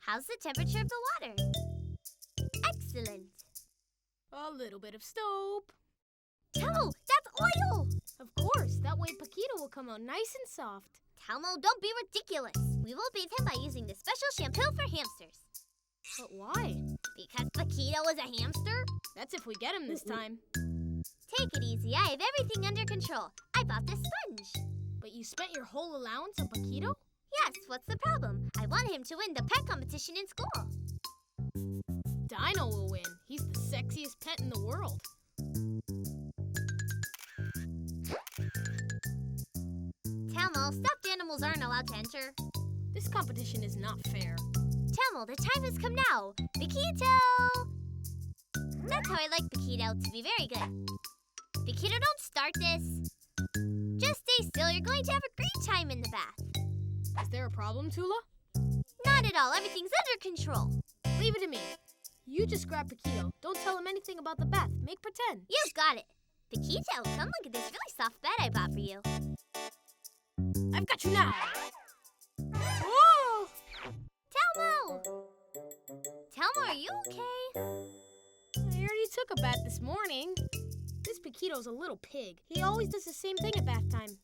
How's the temperature of the water? Excellent. A little bit of soap. Telmo, that's oil! Of course, that way Pito will come out nice and soft. Telmo, don't be ridiculous. We will bathe him by using the special shampoo for hamsters. But why? Because Pito is a hamster? That's if we get him this time. Take it easy, I have everything under control. I bought this sponge. But you spent your whole allowance on Pito? Yes, what's the problem? I want him to win the pet competition in school. Dino will win. He's the sexiest pet in the world. Telmo, stuffed animals aren't allowed to enter. This competition is not fair. Telmo, the time has come now. Pito! That's how I like Pito, to be very good. Pito, don't start this. Just stay still. You're going to have a great time in the bath. Is there a problem, Tula? Not at all. Everything's under control. Leave it to me. You just grab Pito. Don't tell him anything about the bath. Make pretend. You've got it. Pito, come look at this really soft bed I bought for you. I've got you now. Whoa! Telmo! Telmo, are you okay? I already took a bath this morning. This Pito's a little pig. He always does the same thing at bath time.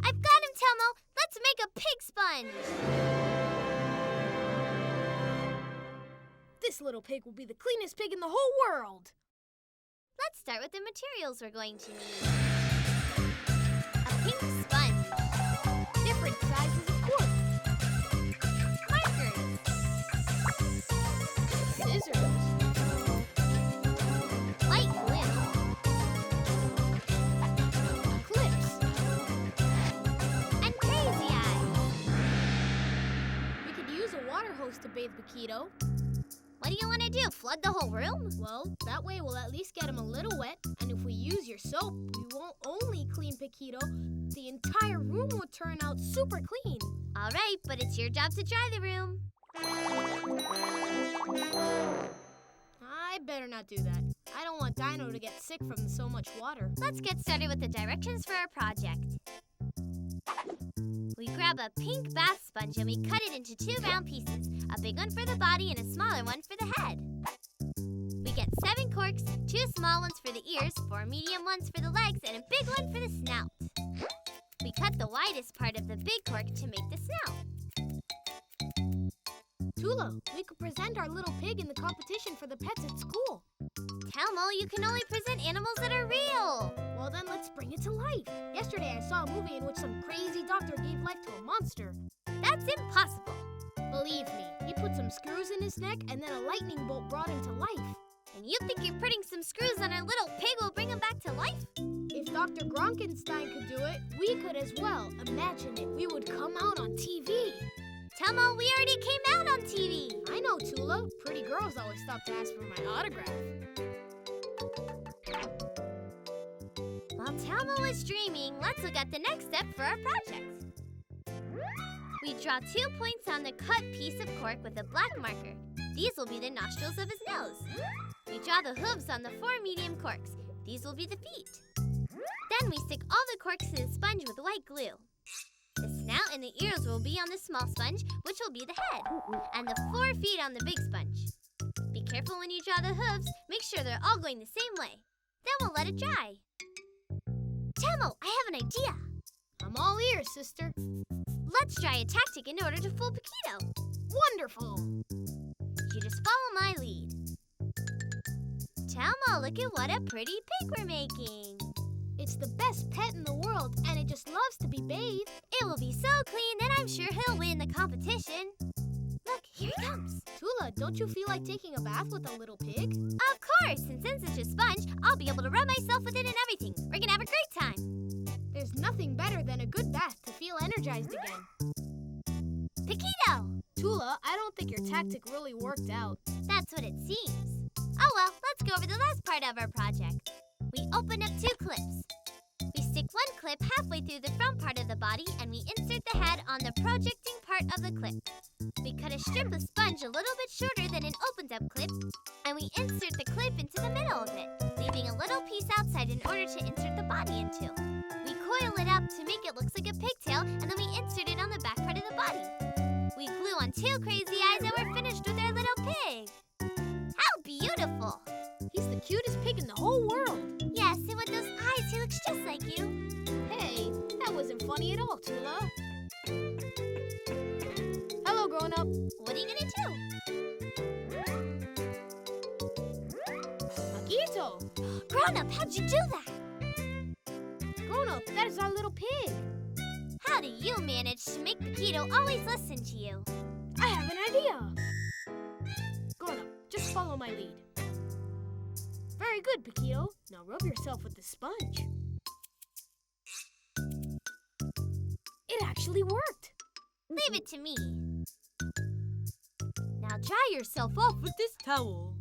I've got him, Telmo. Let's make a pig sponge. This little pig will be the cleanest pig in the whole world. Let's start with the materials we're going to need. A pink sponge. Different sizes of cork. Markers. Scissors. White glue. Clips. And crazy eyes. We could use a water hose to bathe Pito. What do you want to do, flood the whole room? Well, that way we'll at least get him a little wet. And if we use your soap, we won't only clean Pito, the entire room will turn out super clean. All right, but it's your job to dry the room. I better not do that. I don't want Dino to get sick from so much water. Let's get started with the directions for our project. We grab a pink bath sponge and we cut it into 2 round pieces, a big one for the body and a smaller one for the head. We get 7 corks, 2 small ones for the ears, 4 medium ones for the legs, and a big one for the snout. We cut the widest part of the big cork to make the snout. Tula, we could present our little pig in the competition for the pets at school. Telmo, you can only present animals that are real. Well, then let's bring it to life. Yesterday I saw a movie in which some crazy doctor gave life to a monster. That's impossible. Believe me, he put some screws in his neck and then a lightning bolt brought him to life. And you think you're putting some screws on our little pig will bring him back to life? If Dr. Gronkenstein could do it, we could as well. Imagine it. We would come out on TV. Telmo, we already came out on TV. I know, Tula. Pretty girls always stop to ask for my autograph. While Telmo is dreaming, let's look at the next step for our project. We draw 2 points on the cut piece of cork with a black marker. These will be the nostrils of his nose. We draw the hooves on the 4 medium corks. These will be the feet. Then we stick all the corks to the sponge with white glue. The snout and the ears will be on the small sponge, which will be the head, and the 4 feet on the big sponge. Be careful when you draw the hooves. Make sure they're all going the same way. Then we'll let it dry. Telmo, I have an idea. I'm all ears, sister. Let's try a tactic in order to fool Pito. Wonderful. You just follow my lead. Telmo, look at what a pretty pig we're making. It's the best pet in the world, and it just loves to be bathed. It will be so clean that I'm sure he'll win the competition. Look, here he comes. Tula, don't you feel like taking a bath with a little pig? Of course, and since it's a sponge, I'll be able to rub myself with it and everything. We're gonna have a great time. There's nothing better than energized again. Pito! Tula, I don't think your tactic really worked out. That's what it seems. Oh well, let's go over the last part of our project. We open up 2 clips. We stick one clip halfway through the front part of the body and we insert the head on the projecting part of the clip. We cut a strip of sponge a little bit shorter than an opened up clip and we insert the clip into the middle of it, leaving a little piece outside in order to insert the body into. We coil it up to make it look like a pigtail and then we insert it on the back part of the body. We glue on 2 crazy eyes and we're finished with our little pig. How beautiful! He's the cutest pig in the whole world. Yes, and with those eyes, he looks just like you. Hey, that wasn't funny at all, Tula. Hello, grown-up. What are you gonna do? Pito! Grown-up, how'd you do that? Grown-up, that is our little pig. How do you manage to make Pito always listen to you? I have an idea. Grown-up, just follow my lead. Very good, Pito. Now rub yourself with the sponge. It actually worked. Leave it to me. Now dry yourself off with this towel.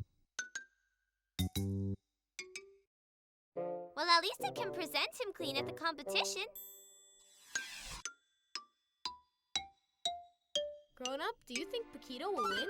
Well, at least I can present him clean at the competition. Grown-up, do you think Pito will win?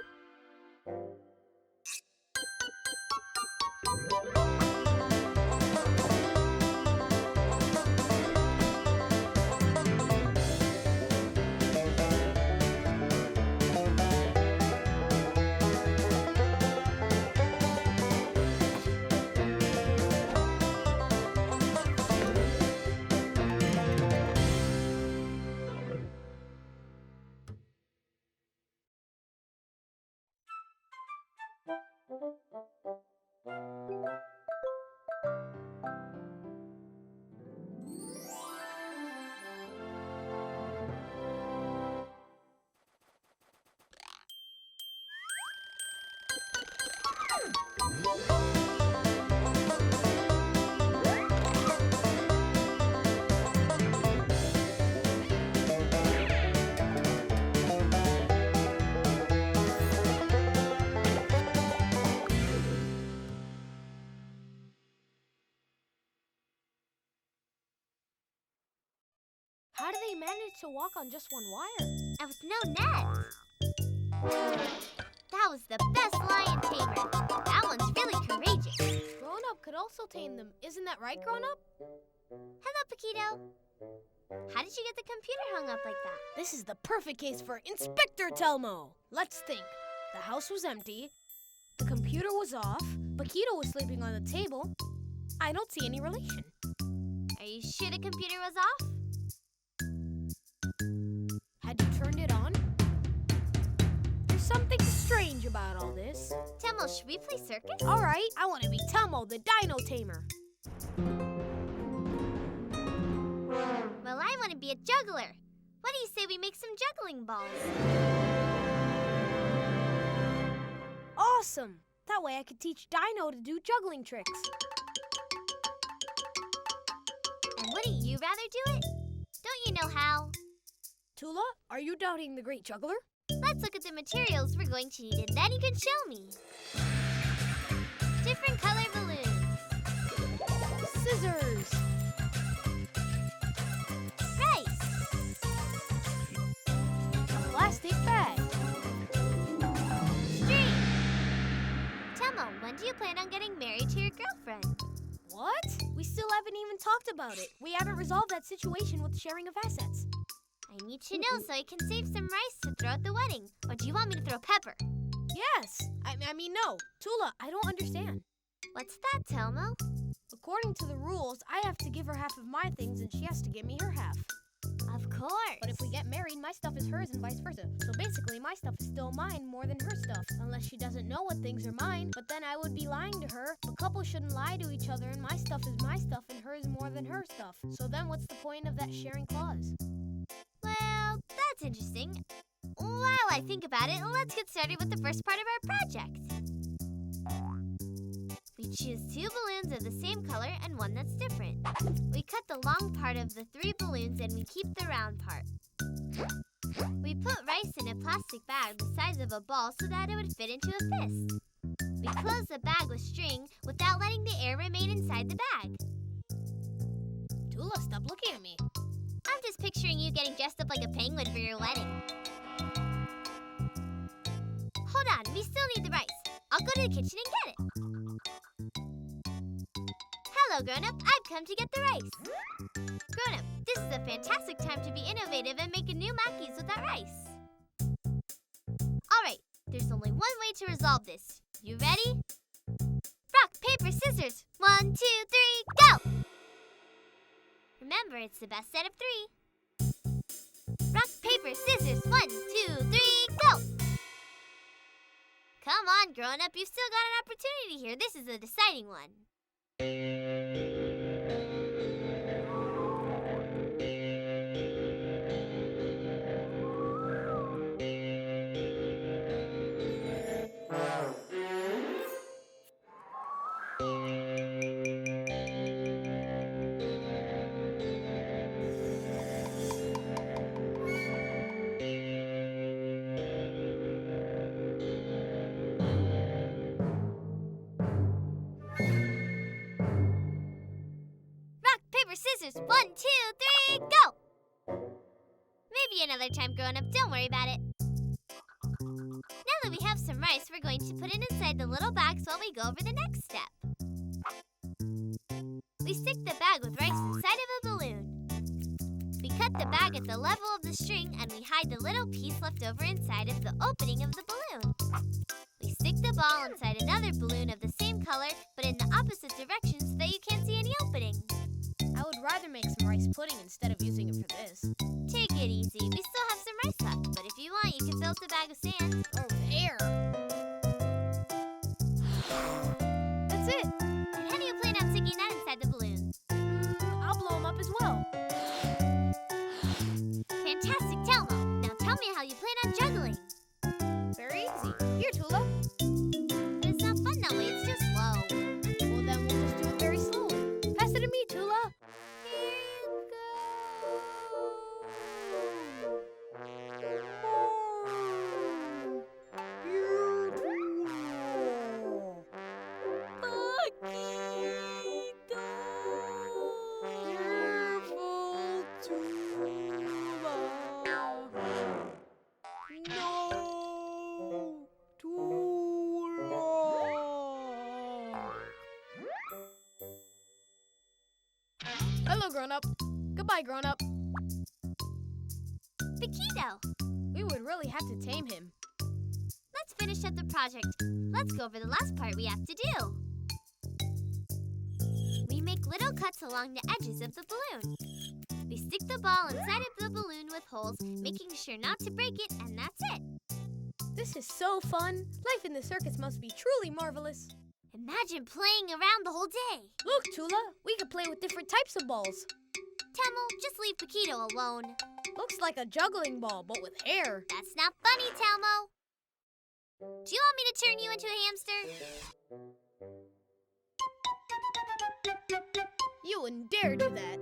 How do they manage to walk on just one wire? And with no net. That was the best lion tamer. That one's really courageous. Grown-up could also tame them. Isn't that right, Grown-up? Hello, Pito. How did you get the computer hung up like that? This is the perfect case for Inspector Telmo. Let's think. The house was empty. The computer was off. Pito was sleeping on the table. I don't see any relation. Are you sure the computer was off? Had you turned it on? There's something strange about all this. Telmo, should we play circus? All right, I want to be Telmo, the dino tamer. Well, I want to be a juggler. What do you say we make some juggling balls? Awesome! That way I could teach Dino to do juggling tricks. And wouldn't you rather do it? Don't you know how? Tula, are you doubting the great juggler? Let's look at the materials we're going to need and then you can show me. Different color balloons. Scissors. Rice. A plastic bag. String. Telmo, when do you plan on getting married to your girlfriend? What? We still haven't even talked about it. We haven't resolved that situation with sharing of assets. I need to know so I can save some rice to throw at the wedding. Or do you want me to throw pepper? Yes. I mean, no. Tula, I don't understand. What's that, Telmo? According to the rules, I have to give her half of my things and she has to give me her half. Of course. But if we get married, my stuff is hers and vice versa. So basically, my stuff is still mine more than her stuff. Unless she doesn't know what things are mine, but then I would be lying to her. A couple shouldn't lie to each other and my stuff is my stuff and hers more than her stuff. So then what's the point of that sharing clause? Well, that's interesting. While I think about it, let's get started with the first part of our project. We choose 2 balloons of the same color and one that's different. We cut the long part of the 3 balloons and we keep the round part. We put rice in a plastic bag the size of a ball so that it would fit into a fist. We close the bag with string without letting the air remain inside the bag. Tula, stop looking at me. I'm just picturing you getting dressed up like a penguin for your wedding. Hold on, we still need the rice. I'll go to the kitchen and get it. Hello, grown-up. I've come to get the rice. Grown-up, this is a fantastic time to be innovative and make a new mackies with that rice. All right, there's only one way to resolve this. You ready? Rock, paper, scissors. 1, 2, 3, go! Remember, it's the best set of 3. Rock, paper, scissors. 1, 2, 3, go! Come on, grown-up. You've still got an opportunity here. This is a deciding one. Scissors. 1, 2, 3, go! Maybe another time, grown-up. Don't worry about it. Now that we have some rice, we're going to put it inside the little bags while we go over the next step. We stick the bag with rice inside of a balloon. We cut the bag at the level of the string and we hide the little piece left over inside of the opening of the balloon. We stick the ball inside another balloon of the same color but in the opposite direction so that you can't see any opening. I would rather make some rice pudding instead of using it for this. Take it easy. We still have some rice left, but if you want, you can fill up the bag with sand. Or with air. That's it. And how do you plan on sticking that inside the balloon? I'll blow them up as well. Fantastic, Telmo. Now tell me how you plan on juggling. Very easy. Here, Tula. But it's not fun that way. It's too slow. Well, then we'll just do it very slowly. Pass it to me, Tula. Hello, grown-up. Goodbye, grown-up. Pito, We would really have to tame him. let's finish up the project. Let's go over the last part we have to do. We make little cuts along the edges of the balloon. We stick the ball inside of the balloon with holes, making sure not to break it, and that's it. This is so fun. Life in the circus must be truly marvelous. Imagine playing around the whole day. Look, Tula, we could play with different types of balls. Telmo, just leave Pito alone. Looks like a juggling ball, but with hair. That's not funny, Telmo. Do you want me to turn you into a hamster? You wouldn't dare do that.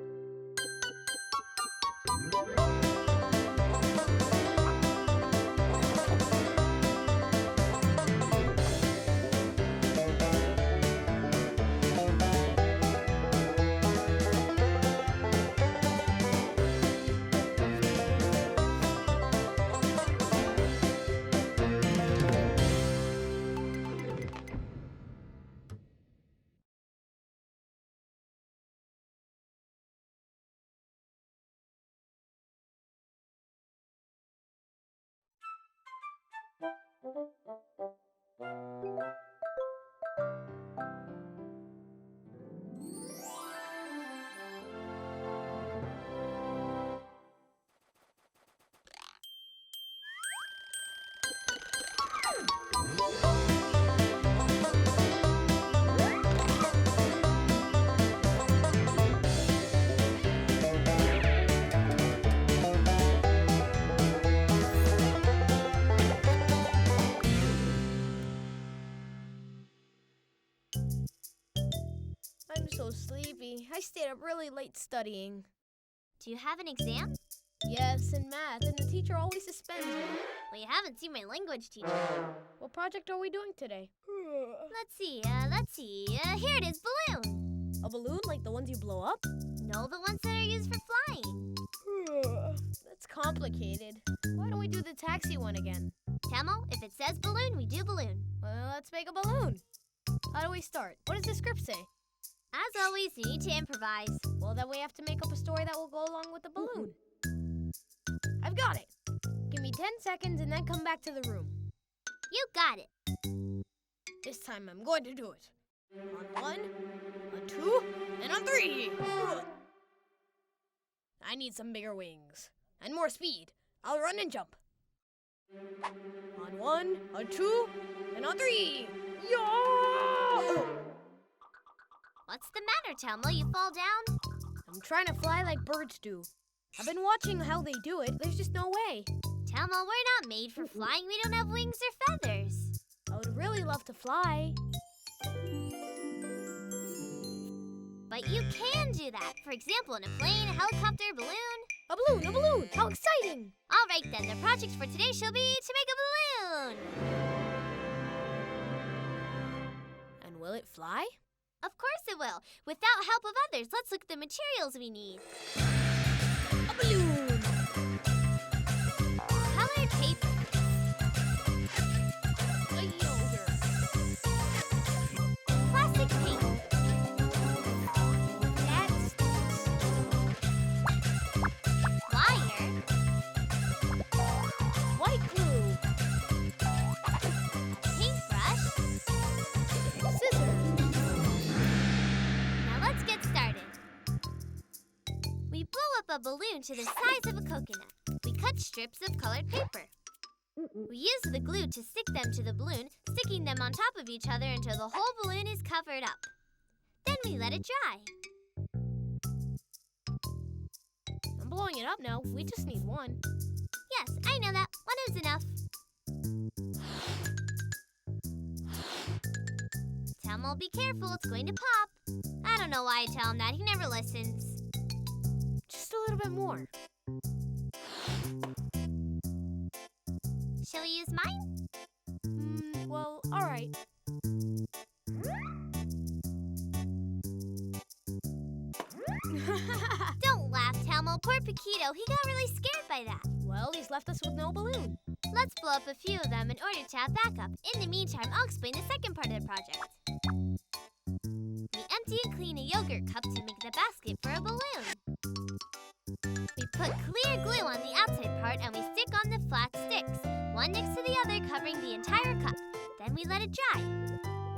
I'm so sleepy. I stayed up really late studying. Do you have an exam? Yes, and math, and the teacher always suspends me. Well, you haven't seen my language teacher. What project are we doing today? Let's see. Here it is, balloon. A balloon like the ones you blow up? No, the ones that are used for flying. That's complicated. Why don't we do the taxi one again? Telmo, if it says balloon, we do balloon. Well, let's make a balloon. How do we start? What does the script say? As always, you need to improvise. Well, then we have to make up a story that will go along with the balloon. I've got it. Give me 10 seconds and then come back to the room. You got it. This time I'm going to do it. On 1, on 2, and on 3. I need some bigger wings and more speed. I'll run and jump. On 1, on 2, and on 3. Yo! What's the matter, Telmo? You fall down? I'm trying to fly like birds do. I've been watching how they do it. There's just no way. Telmo, we're not made for flying. We don't have wings or feathers. I would really love to fly. But you can do that. For example, in a plane, a helicopter, balloon. A balloon, a balloon! How exciting! All right then, the project for today shall be to make a balloon. And will it fly? Of course it will. Without help of others, let's look at the materials we need. A balloon! Colored paper. A yogurt. Plastic paint. That's Wire. white glue. Paintbrush. Scissors. Now let's get started. We blow up a balloon to the size of a coconut. We cut strips of colored paper. We use the glue to stick them to the balloon, sticking them on top of each other until the whole balloon is covered up. Then we let it dry. I'm blowing it up now. We just need one. Yes, I know that. One is enough. Telmo, be careful. It's going to pop. I don't know why I tell him that. He never listens. Just a little bit more. Shall we use mine? Well, all right. Don't laugh, Telmo. Poor Pito. He got really scared by that. Well, he's left us with no balloon. Let's blow up a few of them in order to have backup. In the meantime, I'll explain the second part of the project. We empty and clean a yogurt cup to make the basket for a balloon. We put clear glue on the outside part and we stick on the flat sticks, one next to the other, covering the entire cup. Then we let it dry.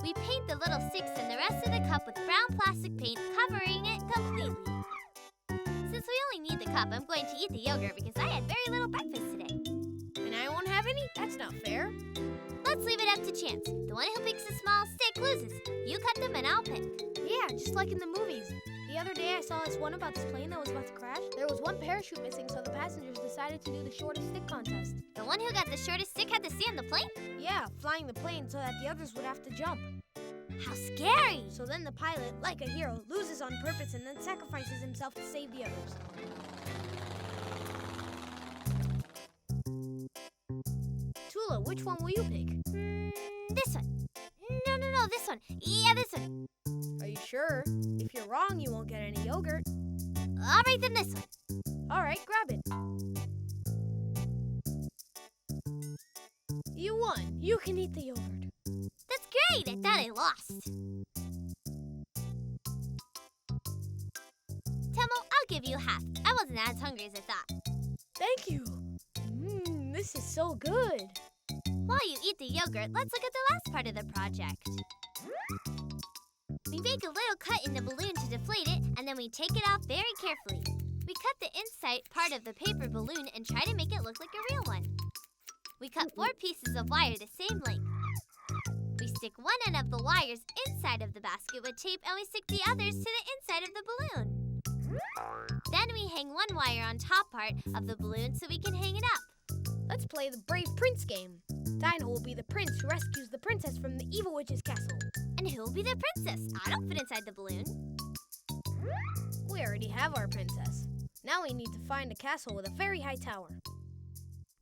We paint the little sticks and the rest of the cup with brown plastic paint, covering it completely. Since we only need the cup, I'm going to eat the yogurt because I had very little breakfast today. And I won't have any? That's not fair. Let's leave it up to chance. The one who picks a small stick loses. You cut them and I'll pick. Yeah, just like in the movies. The other day I saw this one about this plane that was about to crash. There was one parachute missing, so the passengers decided to do the shortest stick contest. The one who got the shortest stick had to stay on the plane? Yeah, flying the plane so that the others would have to jump. How scary! So then the pilot, like a hero, loses on purpose and then sacrifices himself to save the others. Tula, which one will you pick? This one. No, this one. Yeah, this one. Are you sure? If you're wrong, you won't get any yogurt. All right, then this one. All right, grab it. You won. You can eat the yogurt. That's great. I thought I lost. Telmo, I'll give you half. I wasn't as hungry as I thought. Thank you. This is so good. While you eat the yogurt, let's look at the last part of the project. We make a little cut in the balloon to deflate it, and then we take it off very carefully. We cut the inside part of the paper balloon and try to make it look like a real one. We cut 4 pieces of wire the same length. We stick one end of the wires inside of the basket with tape, and we stick the others to the inside of the balloon. Then we hang one wire on top part of the balloon so we can hang it up. Let's play the Brave Prince game. Dinah will be the prince who rescues the princess from the evil witch's castle. And who will be the princess? I don't fit inside the balloon. We already have our princess. Now we need to find a castle with a very high tower.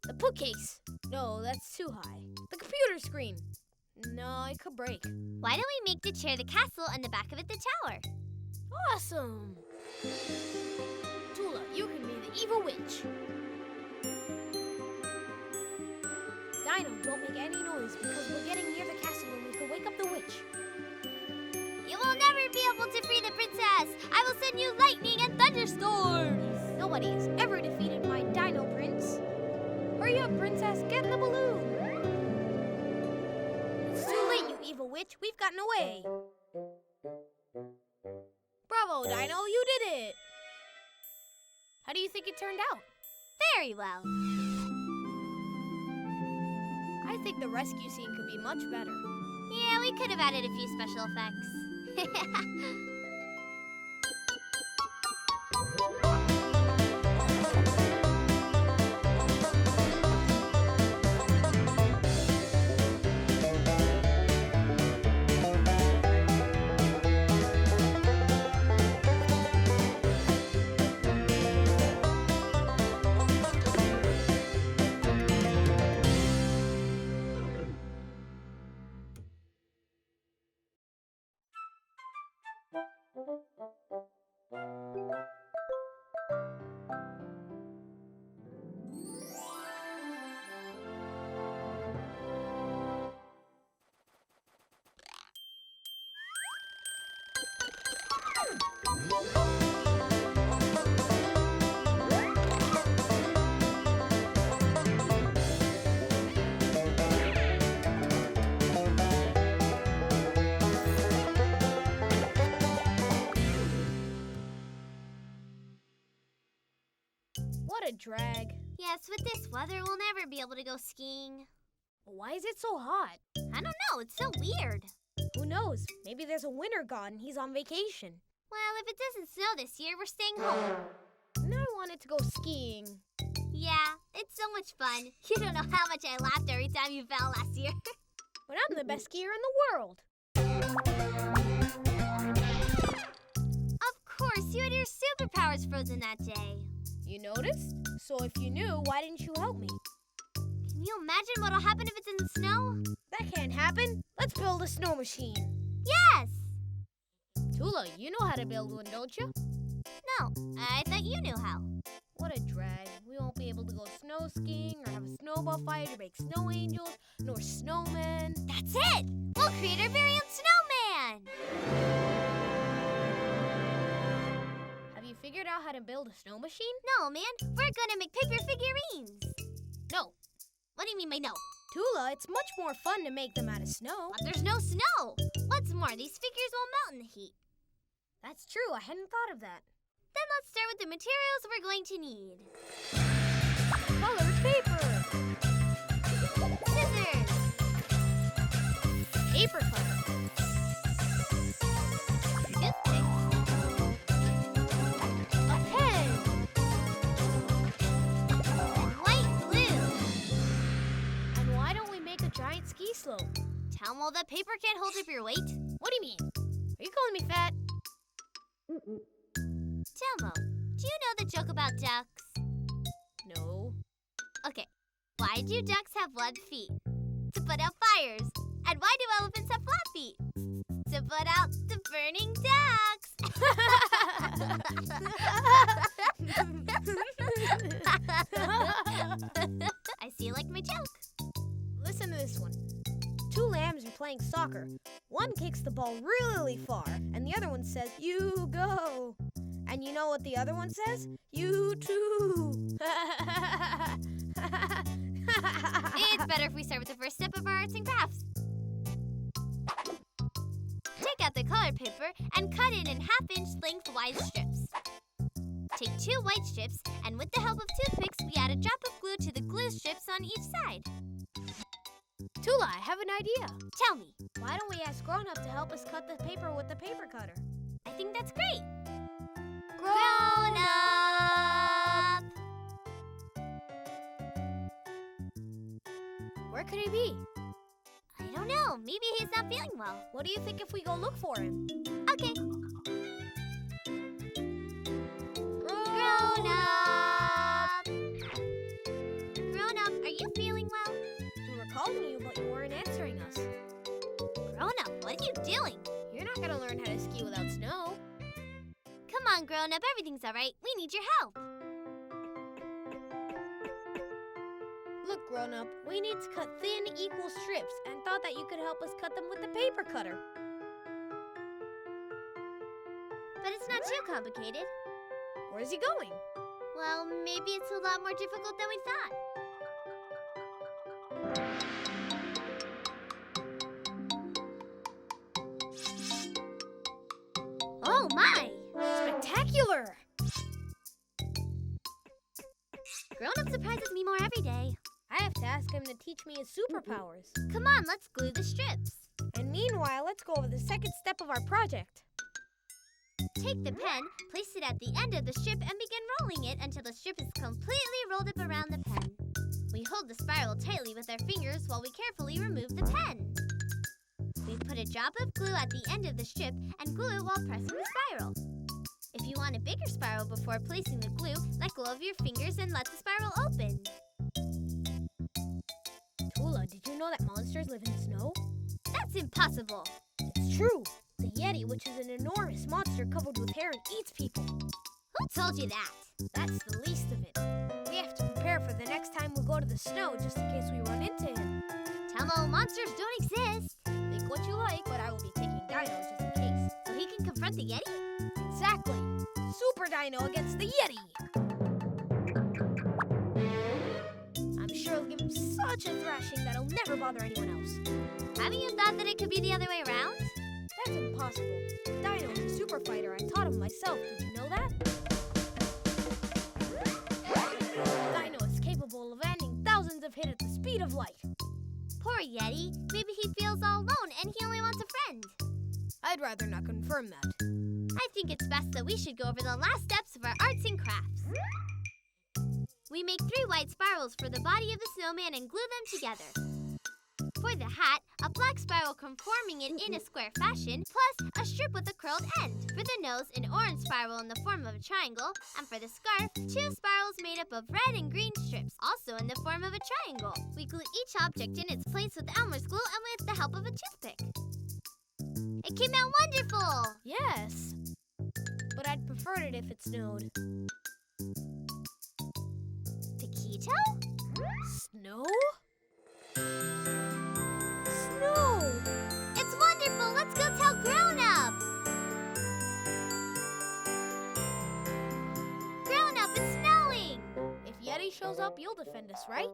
The bookcase. No, that's too high. The computer screen. No, it could break. Why don't we make the chair the castle and the back of it the tower? Awesome! Tula, you can be the evil witch. Dino, don't make any noise because we're getting near the castle and we could wake up the witch. You will never be able to free the princess! I will send you lightning and thunderstorms! Nobody has ever defeated my Dino Prince. Hurry up, princess, get in the balloon! It's too late, you evil witch. We've gotten away. Bravo, Dino, you did it! How do you think it turned out? Very well. I think the rescue scene could be much better. Yeah, we could have added a few special effects. What a drag. Yes, with this weather, we'll never be able to go skiing. Why is it so hot? I don't know, it's so weird. Who knows? Maybe there's a winter god and he's on vacation. Well, if it doesn't snow this year, we're staying home. And I wanted to go skiing. Yeah, it's so much fun. You don't know how much I laughed every time you fell last year. But I'm the best skier in the world. Of course, you had your superpowers frozen that day. You noticed? So if you knew, why didn't you help me? Can you imagine what'll happen if it's in the snow? That can't happen. Let's build a snow machine. Yes! Tula, you know how to build one, don't you? No, I thought you knew how. What a drag. We won't be able to go snow skiing or have a snowball fight or make snow angels nor snowmen. That's it! We'll create our very own snowman! Have you figured out how to build a snow machine? No, man. We're gonna make paper figurines. No. What do you mean by no? Tula, it's much more fun to make them out of snow. But there's no snow. What's more, these figures will melt in the heat. That's true. I hadn't thought of that. Then let's start with the materials we're going to need. Colored paper. Scissors. Paper cutter. Toothpick. A pen. And white glue. And why don't we make a giant ski slope? Telmo, the paper can't hold up your weight. What do you mean? Are you calling me fat? Telmo, do you know the joke about ducks? No. Okay, why do ducks have webbed feet? To put out fires. And why do elephants have flat feet? To put out the burning ducks. I see you like my joke. Listen to this one. Two lambs are playing soccer. One kicks the ball really far, and the other one says, "You go." And you know what the other one says? "You too." It's better if we start with the first step of our arts and crafts. Take out the colored paper and cut it in half-inch lengthwise strips. Take 2 white strips, and with the help of toothpicks, we add a drop of glue to the glue strips on each side. Tula, I have an idea. Tell me. Why don't we ask Grown Up to help us cut the paper with the paper cutter? I think that's great. Grown Up! Where could he be? I don't know. Maybe he's not feeling well. What do you think if we go look for him? Okay. Grown Up! learn how to ski without snow. Come on, grown-up, everything's all right. We need your help. Look, grown-up, we need to cut thin, equal strips and thought that you could help us cut them with the paper cutter. But it's not too complicated. Where's he going? Well, maybe it's a lot more difficult than we thought. Oh my! Spectacular! Grown-up surprises me more every day. I have to ask him to teach me his superpowers. Come on, let's glue the strips. And meanwhile, let's go over the second step of our project. Take the pen, place it at the end of the strip, and begin rolling it until the strip is completely rolled up around the pen. We hold the spiral tightly with our fingers while we carefully remove the pen. We put a drop of glue at the end of the strip and glue it while pressing the spiral. If you want a bigger spiral before placing the glue, let go of your fingers and let the spiral open. Tula, did you know that monsters live in snow? That's impossible. It's true. The Yeti, which is an enormous monster covered with hair and eats people. Who told you that? That's the least of it. We have to prepare for the next time we go to the snow just in case we run into him. Telmo, monsters don't exist. Think what you like, but I will be taking Dino just in case. So he can confront the Yeti? Exactly. Super Dino against the Yeti. I'm sure he'll give him such a thrashing that he'll never bother anyone else. Haven't you thought that it could be the other way around? That's impossible. Dino is a super fighter. I taught him myself. Did you know that? Dino is capable of landing thousands of hits at the speed of light. Poor Yeti. Maybe he feels all alone and he only wants a friend. I'd rather not confirm that. I think it's best that we should go over the last steps of our arts and crafts. We make 3 white spirals for the body of the snowman and glue them together. For the hat, a black spiral conforming it in a square fashion, plus a strip with a curled end. For the nose, an orange spiral in the form of a triangle. And for the scarf, 2 spirals made up of red and green strips, also in the form of a triangle. We glue each object in its place with Elmer's glue and with the help of a toothpick. It came out wonderful! Yes. But I'd prefer it if it snowed. Pito? Snow? Snow! It's wonderful! Let's go tell Grown-up! Grown-up, it's snowing! If Yeti shows up, you'll defend us, right?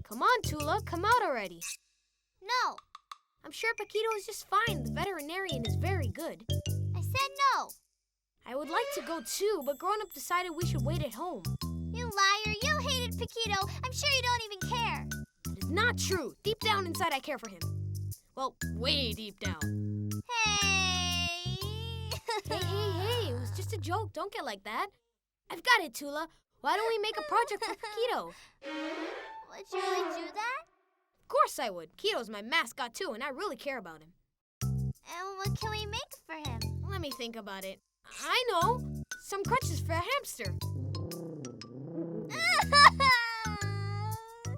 Come on, Tula, come out already. No, I'm sure Pito is just fine. The veterinarian is very good. I said no. I would like to go too, but Grown-up decided we should wait at home. You liar, you hated Pito. I'm sure you don't even care. That is not true. Deep down inside, I care for him. Well, way deep down. Hey! Hey, it was just a joke. Don't get like that. I've got it, Tula. Why don't we make a project for Pito? Would you really do that? Of course I would. Pito's my mascot too, and I really care about him. And what can we make for him? Let me think about it. I know! Some crutches for a hamster. This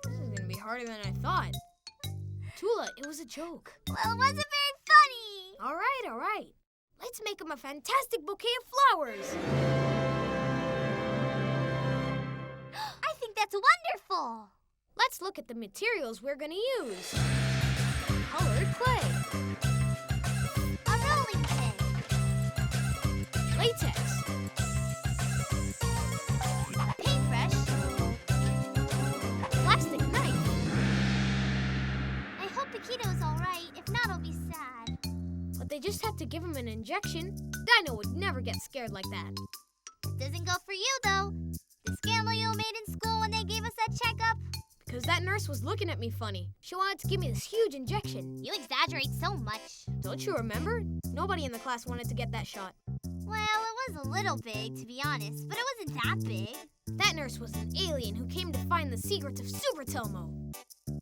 is gonna be harder than I thought. Tula, it was a joke. Well, it wasn't very funny. All right. Let's make him a fantastic bouquet of flowers. I think that's wonderful. Let's look at the materials we're gonna use. Colored clay. A rolling pin. Latex. A paintbrush. Plastic knife. I hope Paquito's alright. If not, I'll be sad. But they just have to give him an injection. Dino would never get scared like that. Doesn't go for you, though. The scandal you made in school when they gave us that checkup. Because that nurse was looking at me funny. She wanted to give me this huge injection. You exaggerate so much. Don't you remember? Nobody in the class wanted to get that shot. Well, it was a little big, to be honest, but it wasn't that big. That nurse was an alien who came to find the secrets of Super Telmo.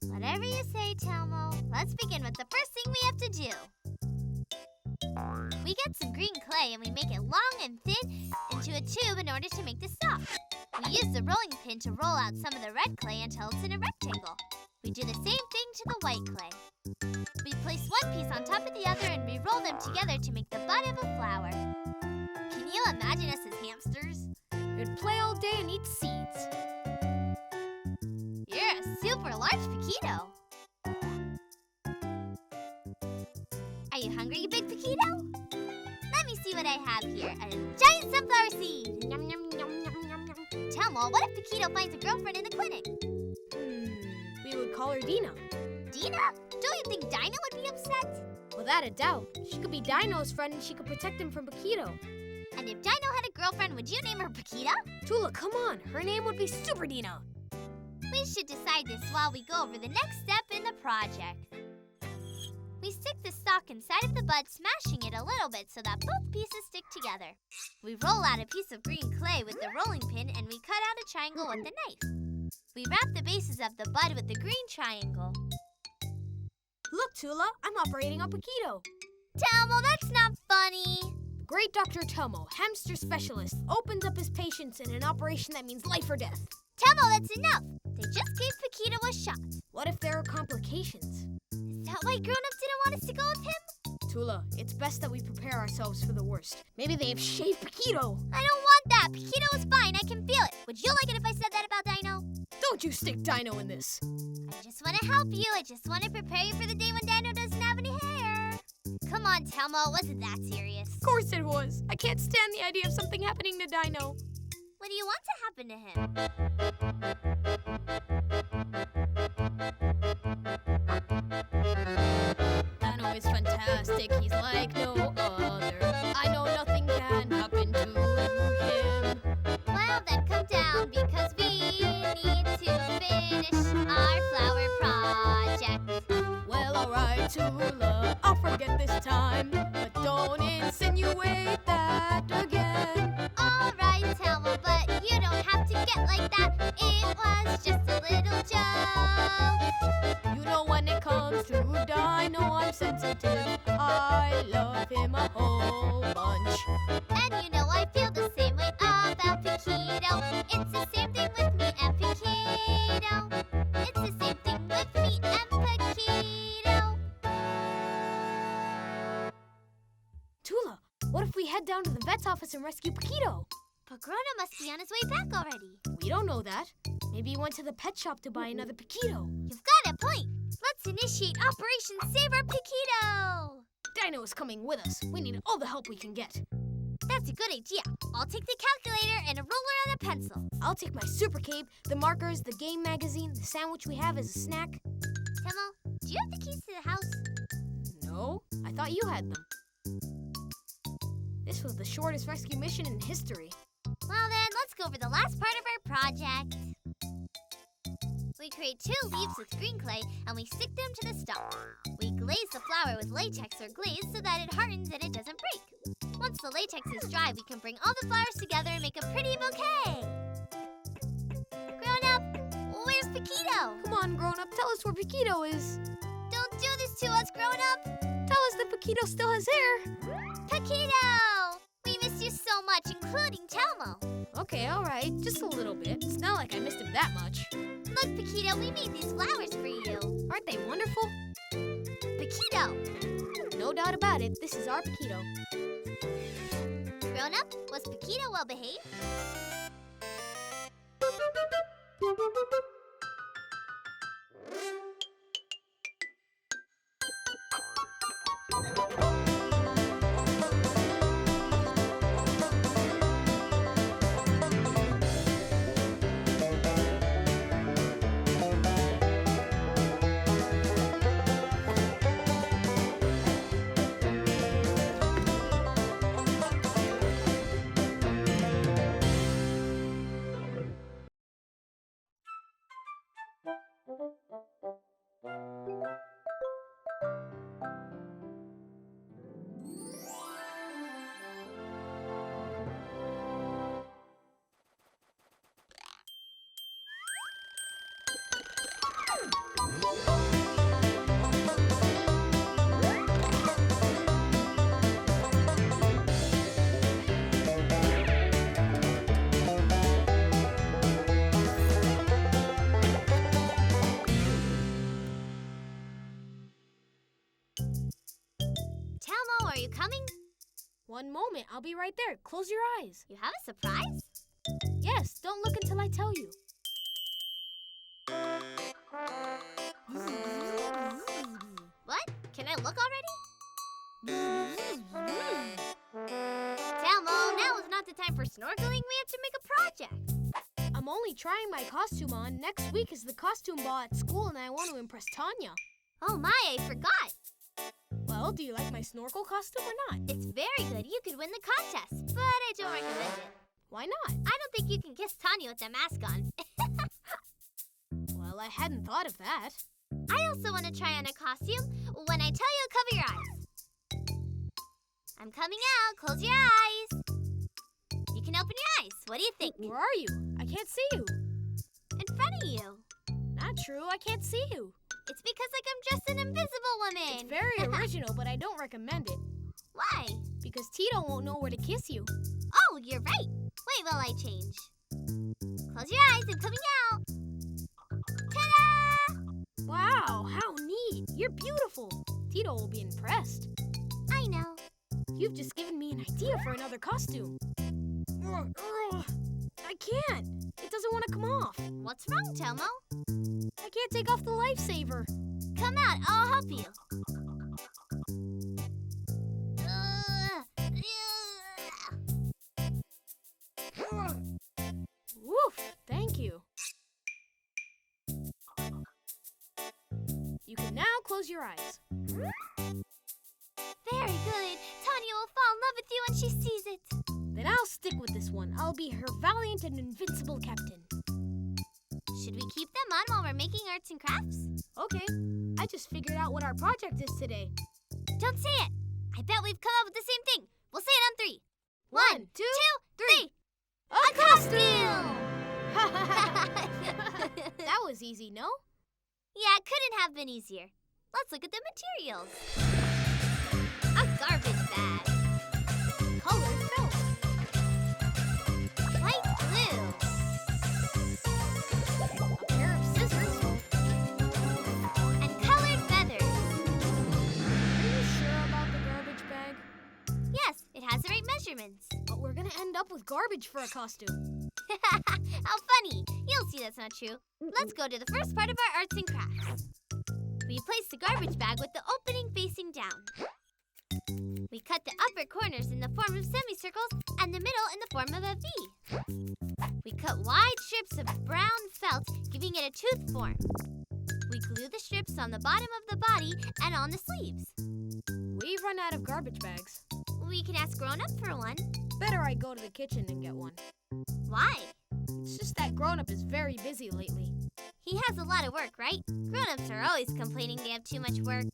Whatever you say, Telmo. Let's begin with the first thing we have to do. We get some green clay and we make it long and thin into a tube in order to make the stop. We use the rolling pin to roll out some of the red clay until it's in a rectangle. We do the same thing to the white clay. We place one piece on top of the other and we roll them together to make the bud of a flower. Can you imagine us as hamsters? We'd play all day and eat seeds. You're a super large Paquito. Are you hungry, you big Paquito? Let me see what I have here. A giant sunflower seed. Yum, yum, yum, yum, yum, yum. Telmo, what if Paquito finds a girlfriend in the clinic? We would call her Dina. Dina? Don't you think Dinah would be upset? Without a doubt. She could be Dino's friend and she could protect him from Paquito. And if Dino had a girlfriend, would you name her Paquito? Tula, come on. Her name would be Super Dina. We should decide this while we go over the next step in the project. We stick the stalk inside of the bud, smashing it a little bit so that both pieces stick together. We roll out a piece of green clay with the rolling pin and we cut out a triangle with the knife. We wrap the bases of the bud with the green triangle. Look, Tula, I'm operating on Paquito. Telmo, that's not funny. Great Dr. Telmo, hamster specialist, opens up his patients in an operation that means life or death. Telmo, that's enough. They just gave Paquito a shot. What if there are complications? Is that why grown-ups didn't want us to go with him? Tula, it's best that we prepare ourselves for the worst. Maybe they have shaved Paquito. I don't want that. Paquito is fine. I can feel it. Would you like it if I said that about Dino? Don't you stick Dino in this. I just want to help you. I just want to prepare you for the day when Dino doesn't have any hair. Come on, Telmo. It wasn't that serious. Of course it was. I can't stand the idea of something happening to Dino. What do you want to happen to him? Dino is fantastic. He's like no other. I know nothing can happen to him. Well, then come down because we need to finish our flower project. Well, alright, Tula, I'll forget this time. But don't insinuate that again. Alright, Telmo, but you don't have to get like that. It was just a little joke. You know when it comes to Dino, I'm sensitive. I love him a whole bunch. And you know I feel the same way about Paquito. It's the same thing with me and Paquito. It's the same thing with me and Paquito. Tula, what if we head down to the vet's office and rescue Paquito? But Grona must be on his way back already. We don't know that. Maybe he went to the pet shop to buy another Paquito. You've got a point. Let's initiate Operation Save Our Paquito. Dino is coming with us. We need all the help we can get. That's a good idea. I'll take the calculator and a ruler and a pencil. I'll take my super cape, the markers, the game magazine, the sandwich we have as a snack. Telmo, do you have the keys to the house? No, I thought you had them. This was the shortest rescue mission in history. Well then, let's go over the last part of our project. We create 2 leaves with green clay and we stick them to the stalk. We glaze the flower with latex or glaze so that it hardens and it doesn't break. Once the latex is dry, we can bring all the flowers together and make a pretty bouquet. Grown up, where's Paquito? Come on, grown-up, tell us where Paquito is. Don't do this to us, grown up. Tell us that Paquito still has hair. Paquito! We miss you so much, including Telmo. Okay, all right, just a little bit. It's not like I missed him that much. Look, Paquito, we made these flowers for you. Aren't they wonderful? Paquito! No doubt about it, this is our Paquito. Grown up, was Paquito well behaved? you coming? One moment, I'll be right there. Close your eyes. You have a surprise? Yes, don't look until I tell you. What? Can I look already? Telmo, now is not the time for snorkeling. We have to make a project. I'm only trying my costume on. Next week is the costume ball at school and I want to impress Tanya. Oh my, I forgot. Well, do you like my snorkel costume or not? It's very good. You could win the contest, but I don't recommend it. Why not? I don't think you can kiss Tanya with the mask on. Well, I hadn't thought of that. I also want to try on a costume. When I tell you, cover your eyes. I'm coming out. Close your eyes. You can open your eyes. What do you think? Where are you? I can't see you. In front of you. Not true. I can't see you. It's because I'm just an invisible woman. It's very original, but I don't recommend it. Why? Because Tito won't know where to kiss you. Oh, you're right. Wait while I change. Close your eyes. I'm coming out. Ta-da! Wow, how neat. You're beautiful. Tito will be impressed. I know. You've just given me an idea for another costume. I can't. It doesn't want to come off. What's wrong, Telmo? I can't take off the lifesaver. Come out. I'll help you. Woof, thank you. You can now close your eyes. Very good. Tanya will fall in love with you when she sees it. Then I'll stick with this one. I'll be her valiant and invincible captain. Should we keep them on while we're making arts and crafts? Okay. I just figured out what our project is today. Don't say it. I bet we've come up with the same thing. We'll say it on 3. 1, 2, 3. A costume! That was easy, no? Yeah, it couldn't have been easier. Let's look at the materials. A garbage bag. Colored felt. Light blue. A pair of scissors. And colored feathers. Are you sure about the garbage bag? Yes, it has the right measurements. But we're gonna end up with garbage for a costume. How funny. You'll see that's not true. Let's go to the first part of our arts and crafts. We place the garbage bag with the opening facing down. We cut the upper corners in the form of semicircles and the middle in the form of a V. We cut wide strips of brown felt, giving it a tooth form. We glue the strips on the bottom of the body and on the sleeves. We've run out of garbage bags. We can ask Grown-Up for one. Better I go to the kitchen and get one. Why? It's just that Grown-Up is very busy lately. He has a lot of work, right? Grown-ups are always complaining they have too much work.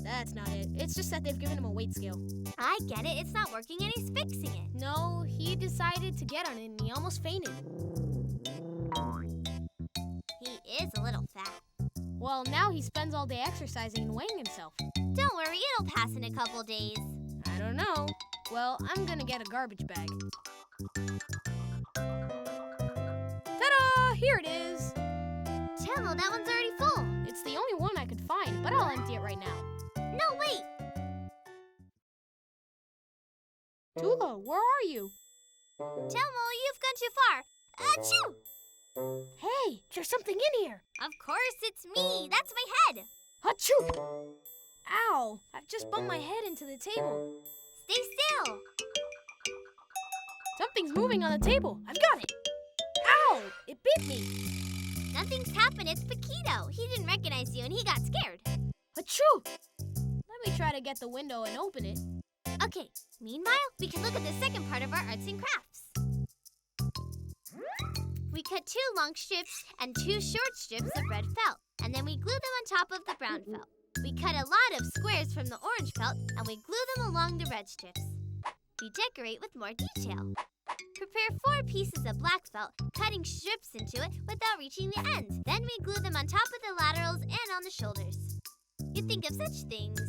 That's not it. It's just that they've given him a weight scale. I get it. It's not working and he's fixing it. No, he decided to get on it and he almost fainted. He is a little fat. Well, now he spends all day exercising and weighing himself. Don't worry, it'll pass in a couple days. I don't know. Well, I'm gonna get a garbage bag. Ta-da! Here it is! Telmo, that one's already full. It's the only one I could find, but I'll empty it right now. No, wait. Tula, where are you? Telmo, you've gone too far. Achoo! Hey, there's something in here. Of course, it's me. That's my head. Achoo! Ow! I've just bumped my head into the table. Stay still. Something's moving on the table. I've got it. Ow! It bit me. Nothing's happened. It's Pito. He didn't recognize you and he got scared. Achoo! Let me try to get the window and open it. Okay. Meanwhile, we can look at the second part of our arts and crafts. We cut 2 long strips and 2 short strips of red felt, and then we glue them on top of the brown felt. We cut a lot of squares from the orange felt, and we glue them along the red strips. We decorate with more detail. Prepare 4 pieces of black felt, cutting strips into it without reaching the ends. Then we glue them on top of the laterals and on the shoulders. You think of such things.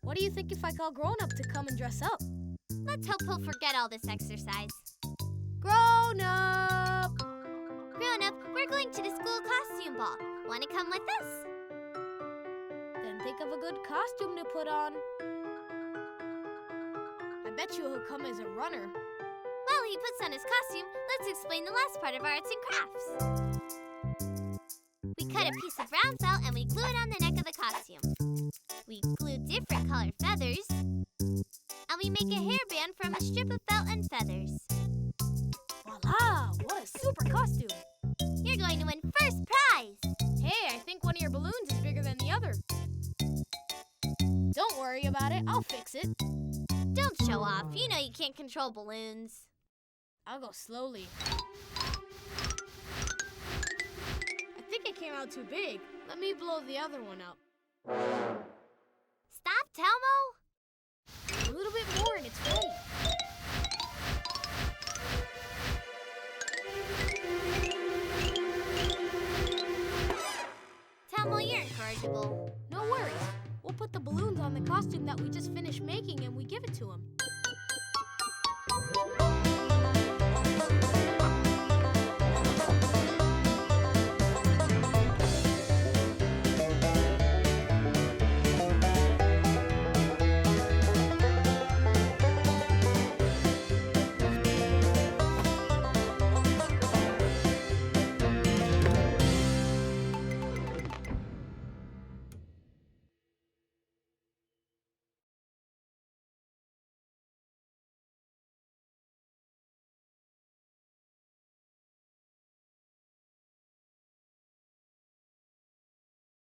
What do you think if I call Grown-Up to come and dress up? Let's hope he'll forget all this exercise. Grown-Up! Grown-Up, we're going to the school costume ball. Want to come with us? Then think of a good costume to put on. bet you he'll come as a runner. While he puts on his costume, let's explain the last part of our arts and crafts. We cut a piece of brown felt and we glue it on the neck of the costume. We glue different colored feathers. And we make a hairband from a strip of felt and feathers. Voila! What a super costume! You're going to win first prize! Hey, I think one of your balloons is bigger than the other. Don't worry about it. I'll fix it. Don't show off. You know you can't control balloons. I'll go slowly. I think it came out too big. Let me blow the other one up. Stop, Telmo! A little bit more and it's ready. Telmo, you're incorrigible. No worries. We'll put the balloons on the costume that we just finished making and we give it to him.